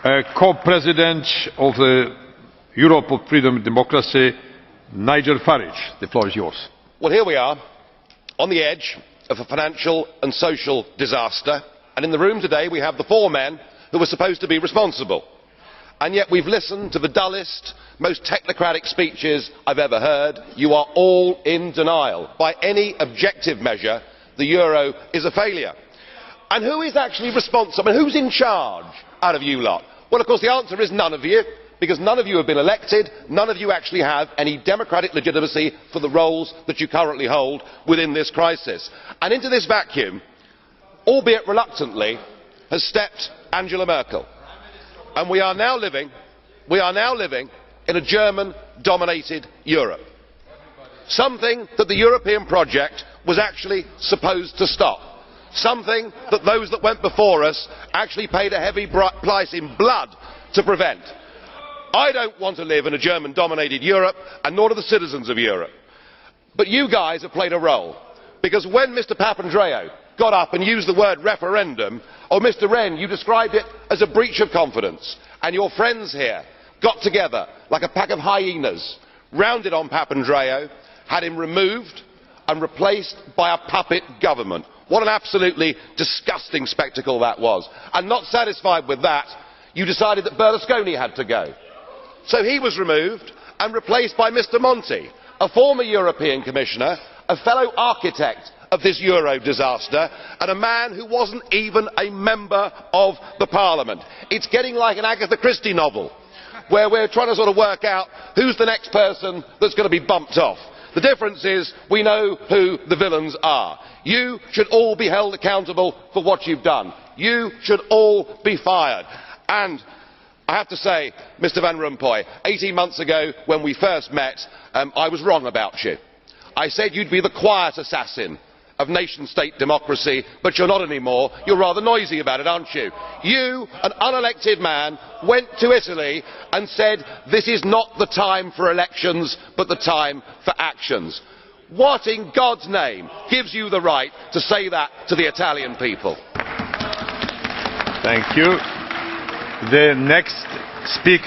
Co-President of the Europe of Freedom and Democracy, Nigel Farage. The floor is yours. Well, here we are, on the edge of a financial and social disaster, and in the room today we have the four men who were supposed to be responsible. And yet we've listened to the dullest, most technocratic speeches I've ever heard. You are all in denial. By any objective measure, the euro is a failure. And who is actually responsible? And who's in charge out of you lot? Well, of course, the answer is none of you, because none of you have been elected, none of you actually have any democratic legitimacy for the roles that you currently hold within this crisis. And into this vacuum, albeit reluctantly, has stepped Angela Merkel. And we are now living in a German-dominated Europe. Something that the European project was actually supposed to stop. Something that those that went before us actually paid a heavy price in blood to prevent. I don't want to live in a German-dominated Europe, and nor do the citizens of Europe. But you guys have played a role, because when Mr Papandreou got up and used the word referendum, or Mr Rehn, you described it as a breach of confidence, and your friends here got together like a pack of hyenas, rounded on Papandreou, had him removed and replaced by a puppet government. What an absolutely disgusting spectacle that was. And not satisfied with that, you decided that Berlusconi had to go. So he was removed and replaced by Mr Monti, a former European Commissioner, a fellow architect of this euro disaster, and a man who wasn't even a member of the Parliament. It's getting like an Agatha Christie novel, where we're trying to sort of work out who's the next person that's going to be bumped off. The difference is we know who the villains are. You should all be held accountable for what you've done. You should all be fired. And I have to say, Mr Van Rompuy, 18 months ago when we first met, I was wrong about you. I said you'd be the quiet assassin of nation-state democracy, but you're not anymore. You're rather noisy about it, aren't you? You, an unelected man, went to Italy and said this is not the time for elections, but the time for actions. What in God's name gives you the right to say that to the Italian people? Thank you. The next speaker